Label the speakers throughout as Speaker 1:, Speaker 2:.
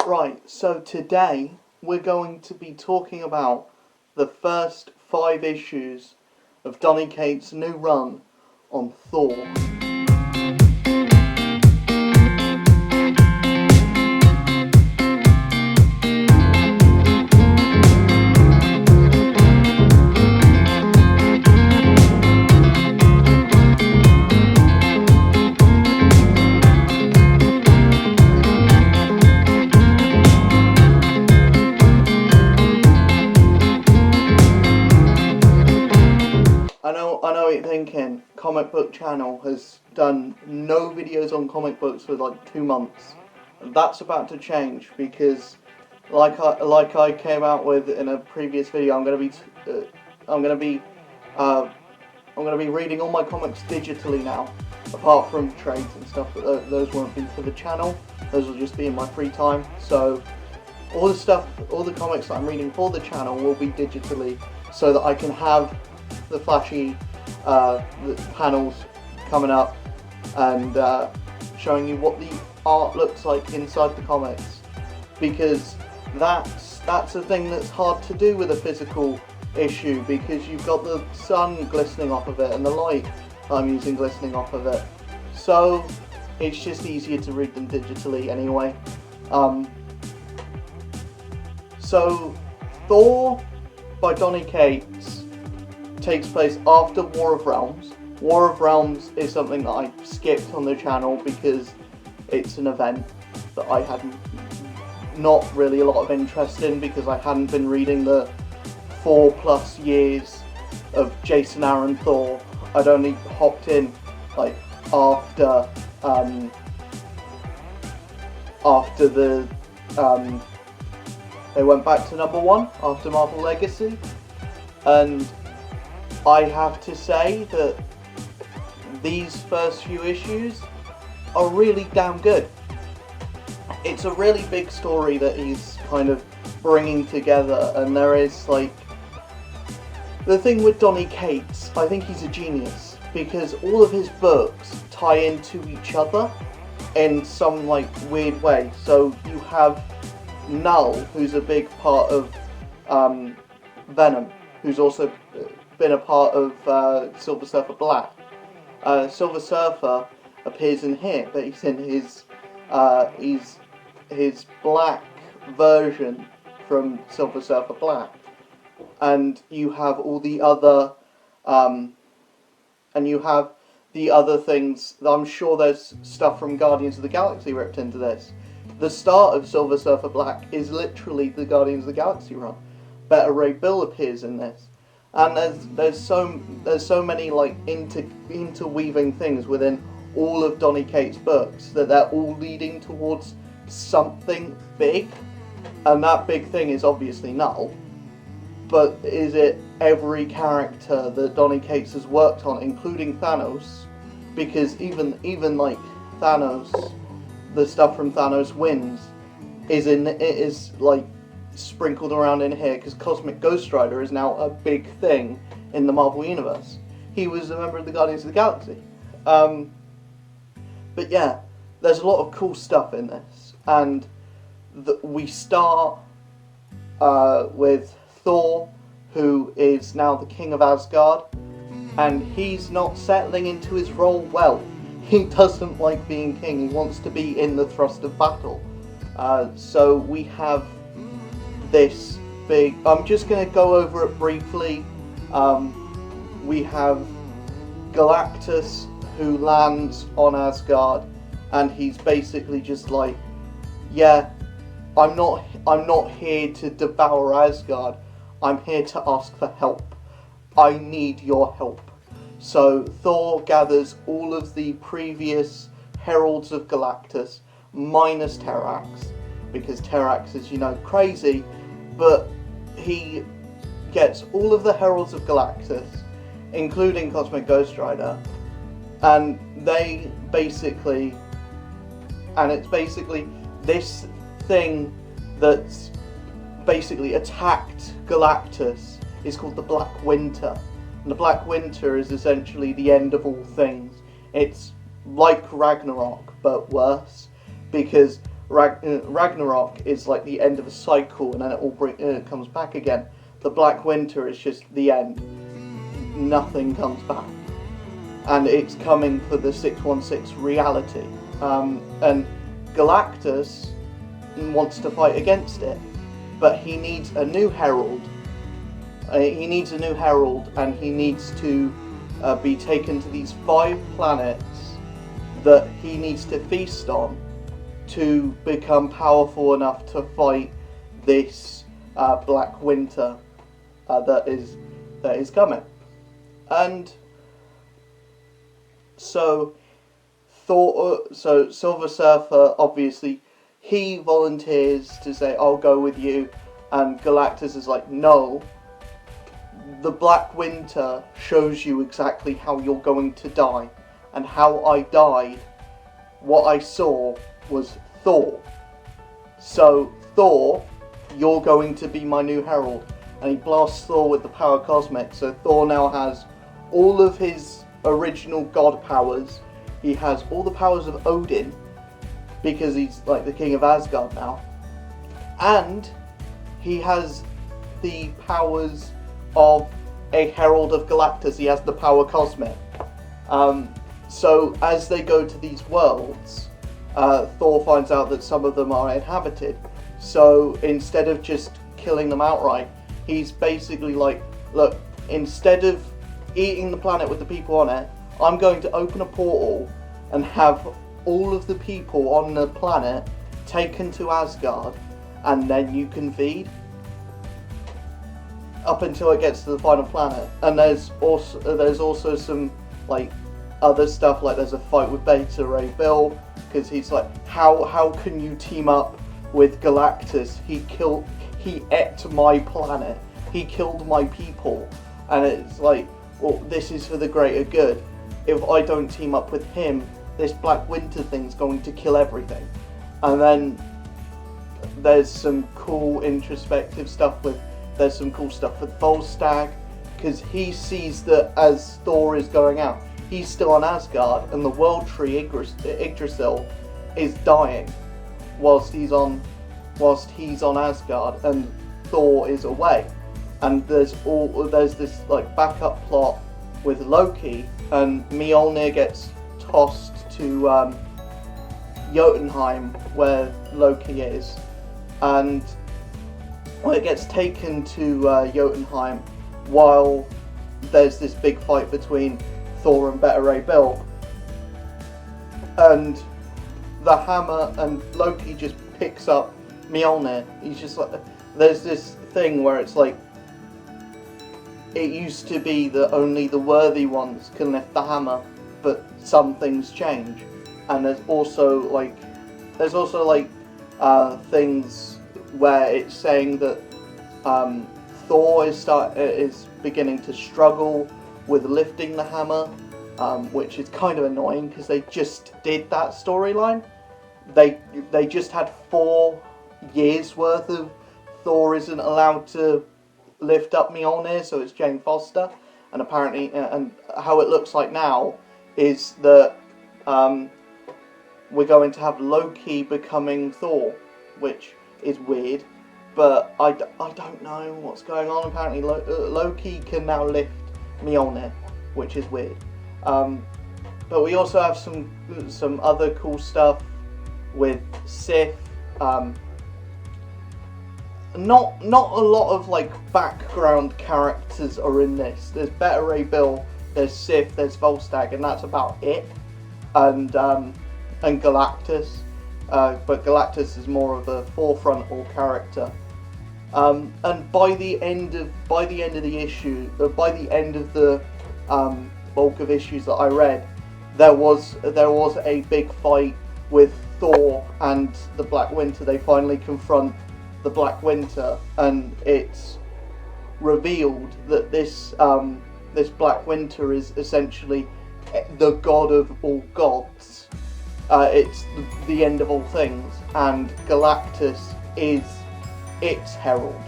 Speaker 1: Right, so today we're going to be talking about the first 5 issues of Donny Cates' new run on Thor. I know what you're thinking. Comic Book Channel has done no videos on comic books for like 2 months. That's about to change because, like I came out with in a previous video, I'm gonna be reading all my comics digitally now, apart from trades and stuff. But those won't be for the channel. Those will just be in my free time. So all the comics that I'm reading for the channel will be digitally, so that I can have the flashy the panels coming up and showing you what the art looks like inside the comics, because that's a thing that's hard to do with a physical issue, because you've got the sun glistening off of it and the light I'm using glistening off of it, so it's just easier to read them digitally anyway. So Thor by Donny Cates takes place after War of Realms. War of Realms is something that I skipped on the channel because it's an event that I had not really a lot of interest in, because I hadn't been reading the 4+ years of Jason Aaron Thor. I'd only hopped in like after they went back to #1 after Marvel Legacy, and I have to say that these first few issues are really damn good. It's a really big story that he's kind of bringing together, and there is like, the thing with Donny Cates, I think he's a genius, because all of his books tie into each other in some like weird way. So you have Null, who's a big part of Venom, who's also been a part of Silver Surfer Black. Silver Surfer appears in here, but he's in his black version from Silver Surfer Black. And you have all the other things. I'm sure there's stuff from Guardians of the Galaxy ripped into this. The start of Silver Surfer Black is literally the Guardians of the Galaxy run. Beta Ray Bill appears in this. And there's so many like interweaving things within all of Donny Cates' books that they're all leading towards something big, and that big thing is obviously Null. But is it every character that Donny Cates has worked on, including Thanos? Because even like Thanos, the stuff from Thanos Wins is like sprinkled around in here, because Cosmic Ghost Rider is now a big thing in the Marvel Universe. He was a member of the Guardians of the Galaxy. But yeah, there's a lot of cool stuff in this, and we start with Thor, who is now the king of Asgard, and he's not settling into his role well. He doesn't like being king, he wants to be in the thrust of battle. So we have this big, I'm just going to go over it briefly. We have Galactus, who lands on Asgard, and he's basically just like, yeah, I'm not here to devour Asgard, I'm here to ask for help. I need your help. So Thor gathers all of the previous Heralds of Galactus, minus Terrax, because Terrax is, crazy, but he gets all of the Heralds of Galactus, including Cosmic Ghost Rider, and it's basically this thing that's basically attacked Galactus is called the Black Winter. And the Black Winter is essentially the end of all things. It's like Ragnarok, but worse, because Ragnarok is like the end of a cycle, and then it all comes back again. The Black Winter is just the end. Nothing comes back, and it's coming for the 616 reality. And Galactus wants to fight against it, but he needs a new Herald. He needs a new Herald, and he needs to be taken to these 5 planets that he needs to feast on to become powerful enough to fight this Black Winter that is coming. And so Silver Surfer, obviously, he volunteers to say, "I'll go with you," and Galactus is like, "No. The Black Winter shows you exactly how you're going to die, and how I died, what I saw was Thor. So, Thor, you're going to be my new Herald." And he blasts Thor with the power cosmic, so Thor now has all of his original god powers. He has all the powers of Odin, because he's like the king of Asgard now. And he has the powers of a Herald of Galactus. He has the power cosmic. So as they go to these worlds, Thor finds out that some of them are inhabited. So instead of just killing them outright, he's basically like, "Look, instead of eating the planet with the people on it, I'm going to open a portal and have all of the people on the planet taken to Asgard, and then you can feed up until it gets to the final planet." And there's also some like other stuff, like there's a fight with Beta Ray Bill, because he's like, how can you team up with Galactus? He ate my planet, he killed my people. And it's like, well, this is for the greater good. If I don't team up with him, this Black Winter thing's going to kill everything. And then there's some cool introspective stuff there's some cool stuff with Volstagg, because he sees that as Thor is going out, he's still on Asgard, and the World Tree Yggdrasil is dying whilst he's on Asgard, and Thor is away. And there's this like backup plot with Loki, and Mjolnir gets tossed to Jotunheim, where Loki is, and it gets taken to Jotunheim while there's this big fight between Thor and Beta Ray Bill, and the hammer, and Loki just picks up Mjolnir. He's just like, there's this thing where it's like, it used to be that only the worthy ones can lift the hammer, but some things change. And there's also like things where it's saying that Thor is beginning to struggle with lifting the hammer, which is kind of annoying because they just did that storyline. They just had 4 years worth of Thor isn't allowed to lift up Mjolnir, so it's Jane Foster. And apparently, and how it looks like now is that we're going to have Loki becoming Thor, which is weird, but I don't know what's going on. Apparently Loki can now lift Mjolnir, which is weird. But we also have some other cool stuff with Sif. Not a lot of like background characters are in this. There's Beta Ray Bill, there's Sif, there's Volstagg, and that's about it. And Galactus, but Galactus is more of a forefrontal character. And by the end of the issue, by the end of the bulk of issues that I read, there was a big fight with Thor and the Black Winter. They finally confront the Black Winter, and it's revealed that this Black Winter is essentially the god of all gods. It's the end of all things, and Galactus is its herald.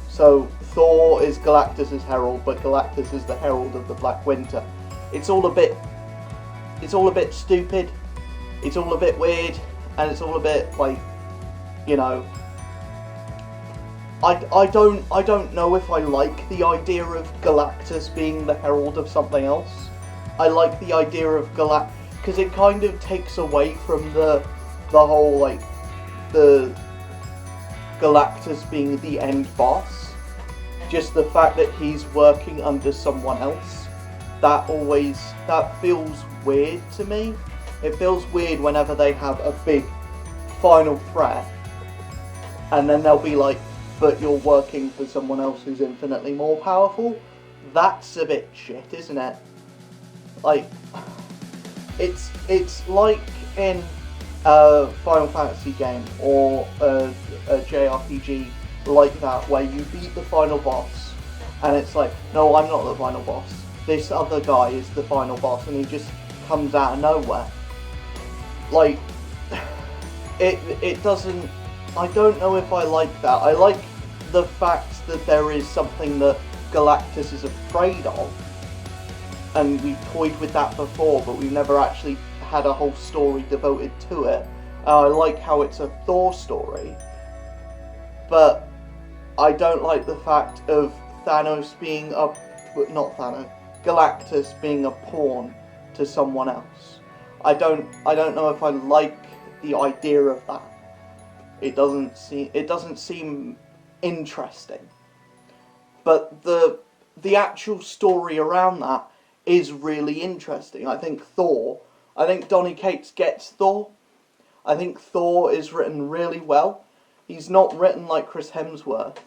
Speaker 1: So Thor is Galactus's herald, but Galactus is the herald of the Black Winter. It's all a bit stupid. It's all a bit weird. and it's all a bit like, you know, I don't know if I like the idea of Galactus being the herald of something else. I like the idea of Galactus because it kind of takes away from the whole, like, the Galactus being the end boss. Just the fact that he's working under someone else, that feels weird to me. It feels weird whenever they have a big final threat, and then they'll be like, but you're working for someone else who's infinitely more powerful. That's a bit shit, isn't it? Like, it's like in a Final Fantasy game or a JRPG like that, where you beat the final boss, and it's like, no, I'm not the final boss. This other guy is the final boss, and he just comes out of nowhere. Like, it doesn't. I don't know if I like that. I like the fact that there is something that Galactus is afraid of, and we've toyed with that before, but we've never actually had a whole story devoted to it. I like how it's a Thor story, but I don't like the fact of Galactus being a pawn to someone else. I don't know if I like the idea of that. It doesn't seem interesting. But the actual story around that is really interesting. I think Donny Cates gets Thor. I think Thor is written really well. He's not written like Chris Hemsworth.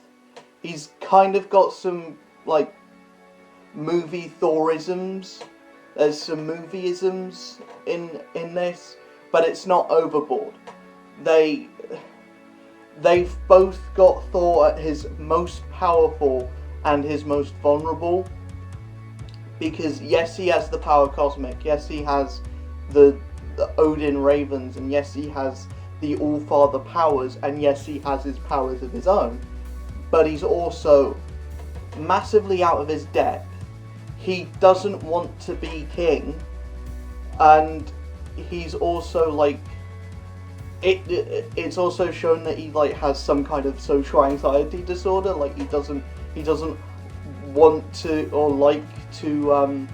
Speaker 1: He's kind of got some, like, movie Thorisms. There's some movieisms in this, but it's not overboard. They've both got Thor at his most powerful and his most vulnerable. Because yes, he has the power cosmic. Yes, he has the Odin Ravens, and yes, he has the All-Father powers, and yes, he has his powers of his own. But he's also massively out of his depth. He doesn't want to be king, and he's also, like, it's also shown that he, like, has some kind of social anxiety disorder. Like, he doesn't want to or like to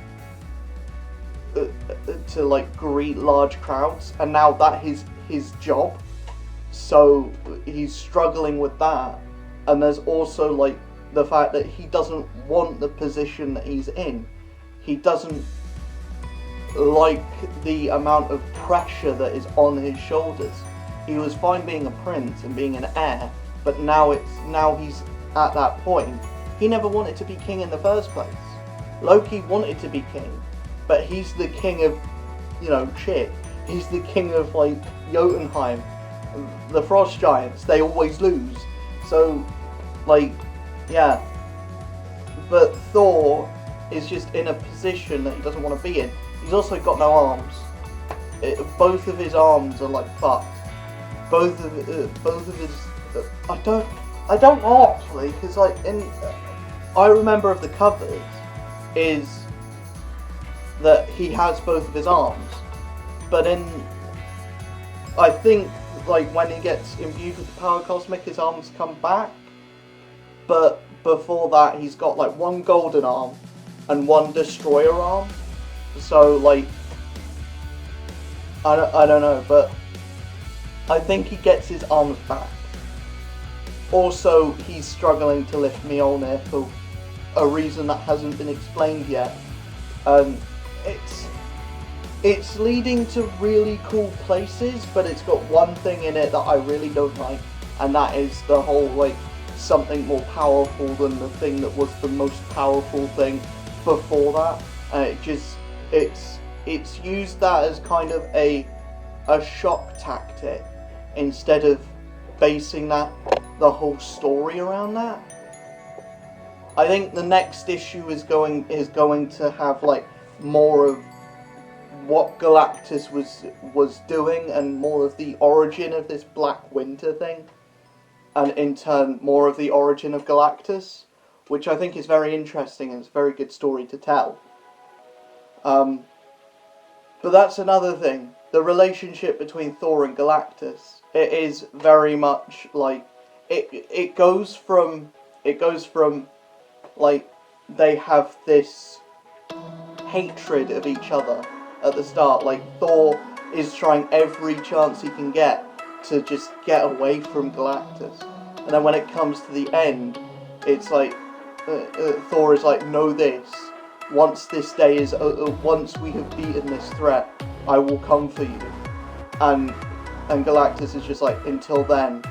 Speaker 1: like greet large crowds, and now that is his job, so he's struggling with that. And there's also, like, the fact that he doesn't want the position that he's in. He doesn't like the amount of pressure that is on his shoulders. He was fine being a prince and being an heir, but now he's at that point. He never wanted to be king in the first place. Loki wanted to be king, but he's the king of, you know, shit. He's the king of, like, Jotunheim. The Frost Giants, they always lose. So, like, yeah. But Thor is just in a position that he doesn't want to be in. He's also got no arms. Both of his arms are, like, fucked. Both of his. I don't know, actually, because, like, I remember of the covers is that he has both of his arms, but I think, like, when he gets imbued with the power cosmic, his arms come back. But before that, he's got, like, one golden arm and one destroyer arm. So, like, I don't know, but I think he gets his arms back. Also, he's struggling to lift Mjolnir for a reason that hasn't been explained yet. It's leading to really cool places, but it's got one thing in it that I really don't like, and that is the whole, like, something more powerful than the thing that was the most powerful thing before that. And it's used that as kind of a shock tactic instead of basing the whole story around that. I think the next issue is going to have, like, more of what Galactus was doing, and more of the origin of this Black Winter thing, and in turn more of the origin of Galactus, which I think is very interesting and it's a very good story to tell. But that's another thing the relationship between Thor and Galactus, it is very much like it goes from like they have this hatred of each other at the start. Like Thor is trying every chance he can get to just get away from Galactus, and then when it comes to the end, it's like Thor is like, know this. Once this day is, once we have beaten this threat, I will come for you. And Galactus is just like, until then.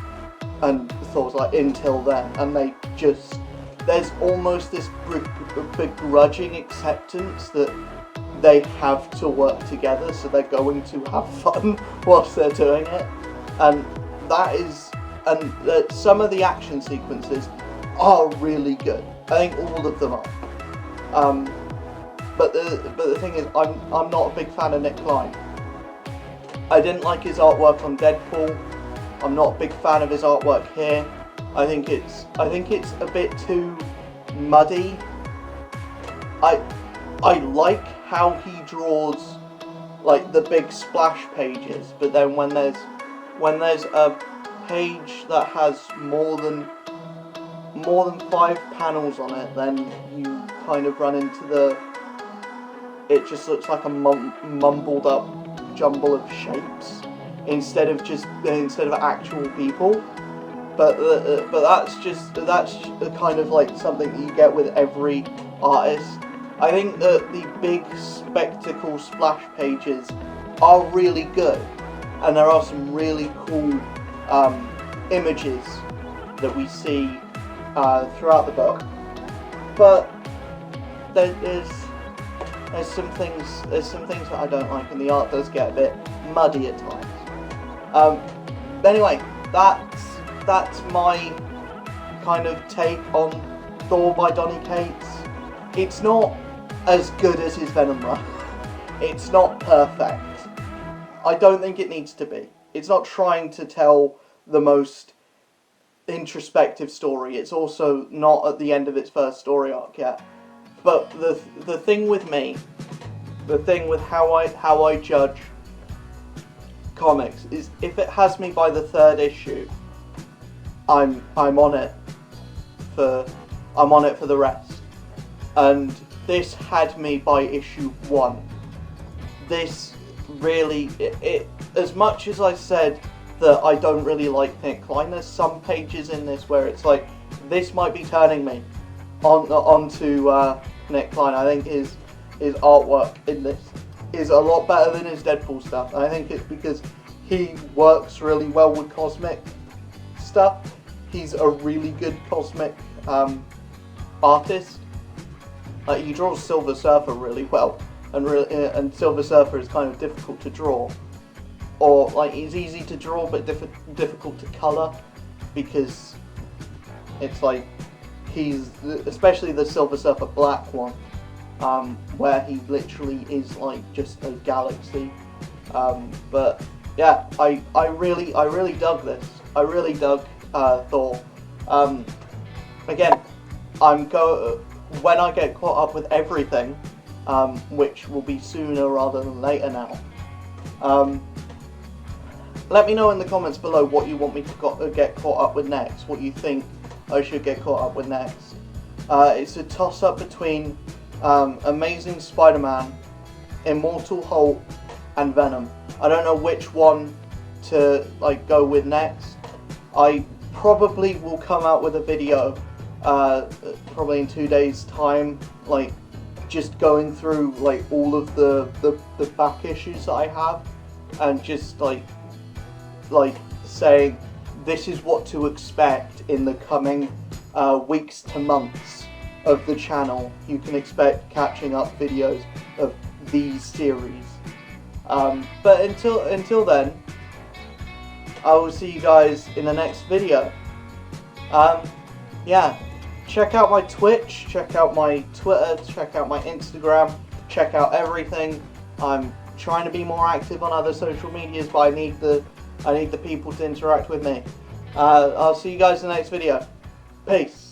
Speaker 1: And Thor's like, until then. And they just, there's almost this begrudging acceptance that they have to work together, so they're going to have fun whilst they're doing it. And that is, and some of the action sequences are really good. I think all of them are. But the thing is, I'm not a big fan of Nick Klein. I didn't like his artwork on Deadpool. I'm not a big fan of his artwork here. I think it's a bit too muddy. I like how he draws like the big splash pages, but then when there's a page that has more than 5 panels on it, then you kind of run into it just looks like a mumbled up jumble of shapes instead of actual people. But that's kind of like something that you get with every artist. I think that the big spectacle splash pages are really good, and there are some really cool images that we see throughout the book. But there's some things that I don't like, and the art does get a bit muddy at times. Anyway, that's my kind of take on Thor by Donny Cates. It's not as good as his Venom run. It's not perfect. I don't think it needs to be. It's not trying to tell the most introspective story. It's also not at the end of its first story arc yet. But the thing with me, the thing with how I judge comics is, if it has me by the 3rd issue, I'm on it for the rest. And this had me by issue 1. This really, it as much as I said that I don't really like Nick Klein, there's some pages in this where it's like, this might be turning me onto Nick Klein. I think his artwork in this is a lot better than his Deadpool stuff. And I think it's because he works really well with cosmic stuff. He's a really good cosmic artist. Like, he draws Silver Surfer really well, and Silver Surfer is kind of difficult to draw, or like he's easy to draw but difficult to color, because it's like he's, especially the Silver Surfer Black one, where he literally is like just a galaxy. But yeah, I really dug this. I really dug Thor. Again, when I get caught up with everything, which will be sooner rather than later now. Let me know in the comments below what you want me to get caught up with next, what you think I should get caught up with next. It's a toss-up between Amazing Spider-Man, Immortal Hulk, and Venom. I don't know which one to like go with next. I probably will come out with a video probably in 2 days' time, like just going through like all of the back issues that I have, and just like saying this is what to expect in the coming weeks to months of the channel. You can expect catching up videos of these series. But until then, I will see you guys in the next video. Yeah, check out my Twitch, check out my Twitter, check out my Instagram, check out everything. I'm trying to be more active on other social medias, but I need the people to interact with me. I'll see you guys in the next video. Peace.